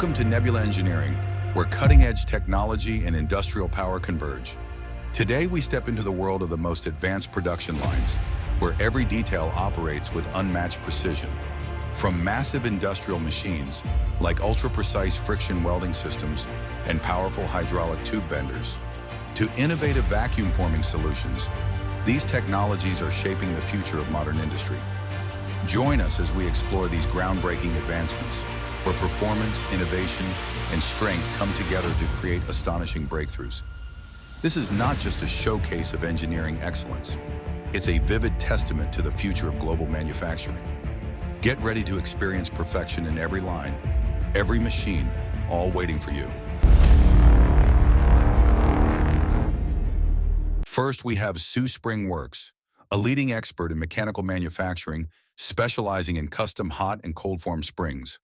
Welcome to Nebula Engineering, where cutting-edge technology and industrial power converge. Today, we step into the world of the most advanced production lines, where every detail operates with unmatched precision. From massive industrial machines, like ultra-precise friction welding systems and powerful hydraulic tube benders, to innovative vacuum forming solutions, these technologies are shaping the future of modern industry. Join us as we explore these groundbreaking advancements, where performance, innovation, and strength come together to create astonishing breakthroughs. This is not just a showcase of engineering excellence. It's a vivid testament to the future of global manufacturing. Get ready to experience perfection in every line, every machine, all waiting for you. First, we have Spring Works, a leading expert in mechanical manufacturing specializing in custom hot and cold form springs.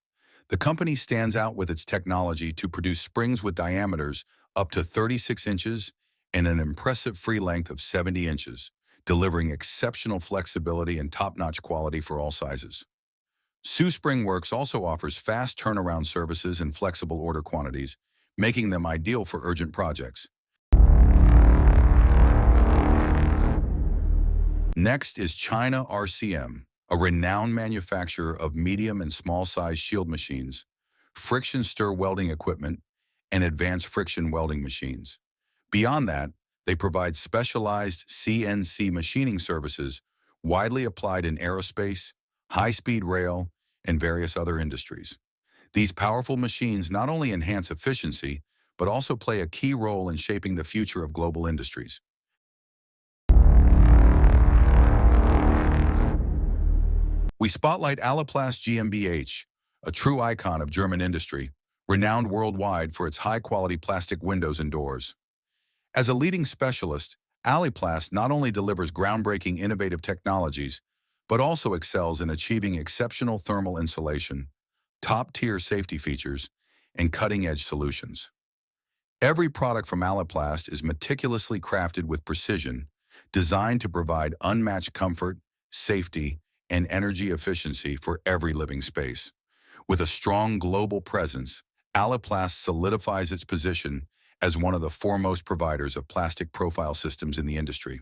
The company stands out with its technology to produce springs with diameters up to 36 inches and an impressive free length of 70 inches, delivering exceptional flexibility and top-notch quality for all sizes. Spring Works also offers fast turnaround services and flexible order quantities, making them ideal for urgent projects. Next is China RCM, a renowned manufacturer of medium and small-size shield machines, friction stir welding equipment, and advanced friction welding machines. Beyond that, they provide specialized CNC machining services widely applied in aerospace, high-speed rail, and various other industries. These powerful machines not only enhance efficiency, but also play a key role in shaping the future of global industries. We spotlight Aliplast GmbH, a true icon of German industry, renowned worldwide for its high-quality plastic windows and doors. As a leading specialist, Aliplast not only delivers groundbreaking innovative technologies, but also excels in achieving exceptional thermal insulation, top-tier safety features, and cutting-edge solutions. Every product from Aliplast is meticulously crafted with precision, designed to provide unmatched comfort, safety, and energy efficiency for every living space. With a strong global presence, Aliplast solidifies its position as one of the foremost providers of plastic profile systems in the industry.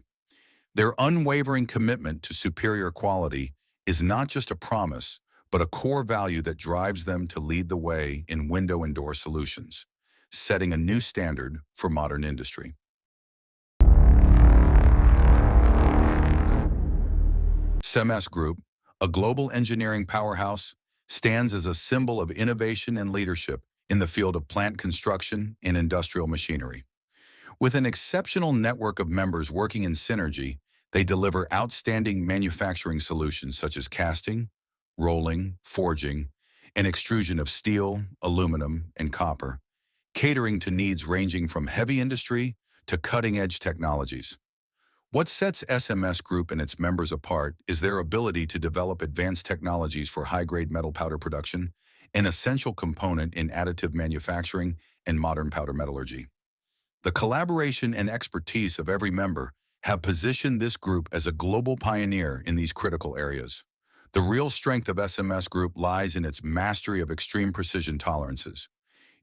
Their unwavering commitment to superior quality is not just a promise, but a core value that drives them to lead the way in window and door solutions, setting a new standard for modern industry. SMS Group, a global engineering powerhouse, stands as a symbol of innovation and leadership in the field of plant construction and industrial machinery. With an exceptional network of members working in synergy, they deliver outstanding manufacturing solutions such as casting, rolling, forging, and extrusion of steel, aluminum, and copper, catering to needs ranging from heavy industry to cutting-edge technologies. What sets SMS Group and its members apart is their ability to develop advanced technologies for high-grade metal powder production, an essential component in additive manufacturing and modern powder metallurgy. The collaboration and expertise of every member have positioned this group as a global pioneer in these critical areas. The real strength of SMS Group lies in its mastery of extreme precision tolerances.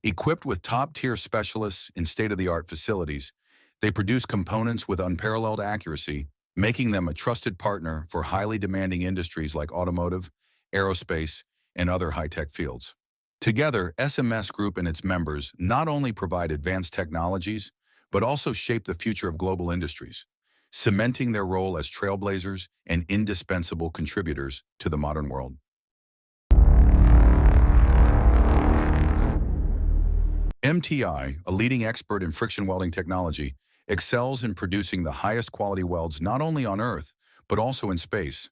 Equipped with top-tier specialists in state-of-the-art facilities, they produce components with unparalleled accuracy, making them a trusted partner for highly demanding industries like automotive, aerospace, and other high-tech fields. Together, SMS Group and its members not only provide advanced technologies, but also shape the future of global industries, cementing their role as trailblazers and indispensable contributors to the modern world. MTI, a leading expert in friction welding technology, excels in producing the highest quality welds not only on Earth, but also in space.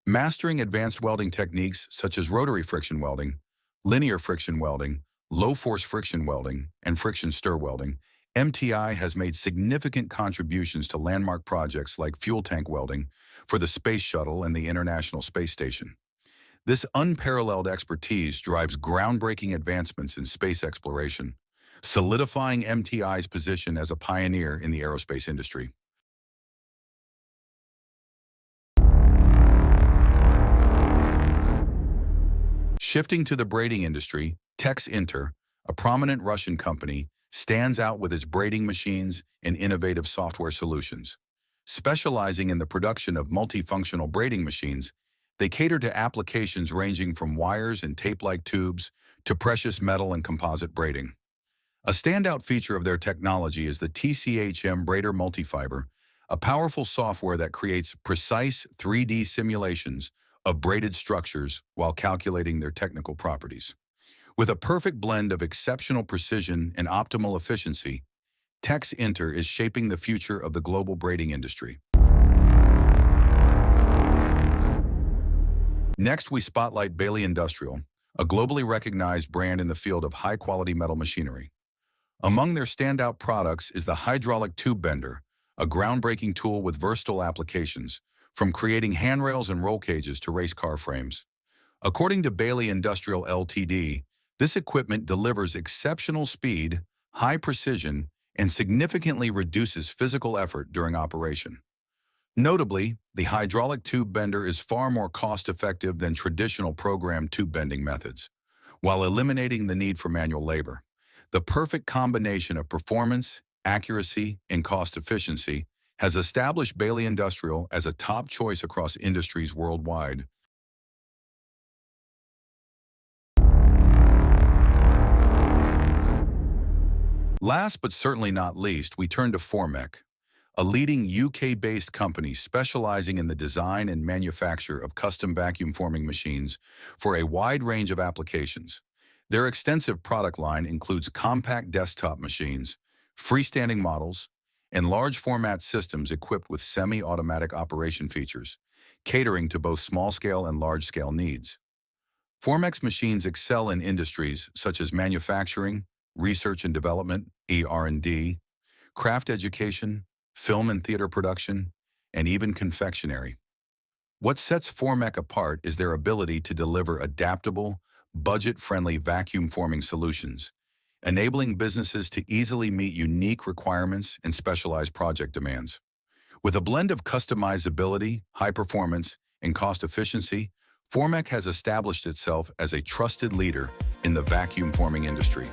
Mastering advanced welding techniques such as rotary friction welding, linear friction welding, low-force friction welding, and friction stir welding, MTI has made significant contributions to landmark projects like fuel tank welding for the Space Shuttle and the International Space Station. This unparalleled expertise drives groundbreaking advancements in space exploration, solidifying MTI's position as a pioneer in the aerospace industry. Shifting to the braiding industry, Inter, a prominent Russian company, stands out with its braiding machines and innovative software solutions. Specializing in the production of multifunctional braiding machines, they cater to applications ranging from wires and tape-like tubes to precious metal and composite braiding. A standout feature of their technology is the TCHM Braider Multifiber, a powerful software that creates precise 3D simulations of braided structures while calculating their technical properties. With a perfect blend of exceptional precision and optimal efficiency, Inter is shaping the future of the global braiding industry. Next, we spotlight Bailey Industrial, a globally recognized brand in the field of high-quality metal machinery. Among their standout products is the hydraulic tube bender, a groundbreaking tool with versatile applications, from creating handrails and roll cages to race car frames. According to Bailey Industrial Ltd., this equipment delivers exceptional speed, high precision, and significantly reduces physical effort during operation. Notably, the hydraulic tube bender is far more cost-effective than traditional programmed tube bending methods, while eliminating the need for manual labor. The perfect combination of performance, accuracy, and cost efficiency has established Bailey Industrial as a top choice across industries worldwide. Last but certainly not least, we turn to Formec, a leading UK-based company specializing in the design and manufacture of custom vacuum forming machines for a wide range of applications. Their extensive product line includes compact desktop machines, freestanding models, and large format systems equipped with semi-automatic operation features, catering to both small-scale and large-scale needs. Formec's machines excel in industries such as manufacturing, research and development, ER&D, craft education, film and theater production, and even confectionery. What sets Formec apart is their ability to deliver adaptable, budget-friendly vacuum forming solutions, enabling businesses to easily meet unique requirements and specialized project demands. With a blend of customizability, high performance, and cost efficiency, Formec has established itself as a trusted leader in the vacuum forming industry.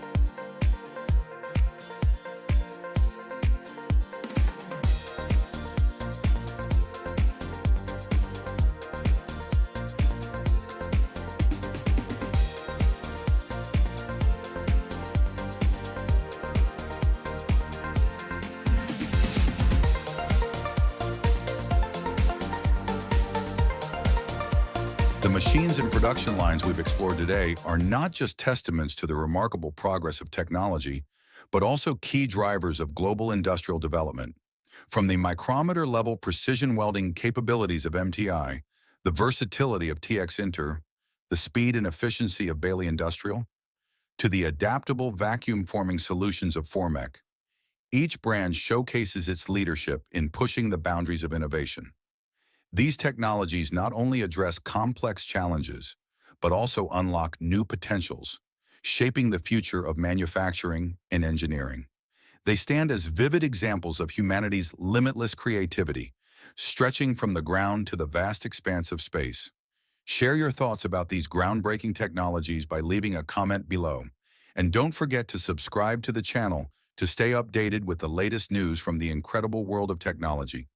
The machines and production lines we've explored today are not just testaments to the remarkable progress of technology, but also key drivers of global industrial development. From the micrometer-level precision welding capabilities of MTI, the versatility of Inter, the speed and efficiency of Bailey Industrial, to the adaptable vacuum forming solutions of Formec, each brand showcases its leadership in pushing the boundaries of innovation. These technologies not only address complex challenges, but also unlock new potentials, shaping the future of manufacturing and engineering. They stand as vivid examples of humanity's limitless creativity, stretching from the ground to the vast expanse of space. Share your thoughts about these groundbreaking technologies by leaving a comment below. And don't forget to subscribe to the channel to stay updated with the latest news from the incredible world of technology.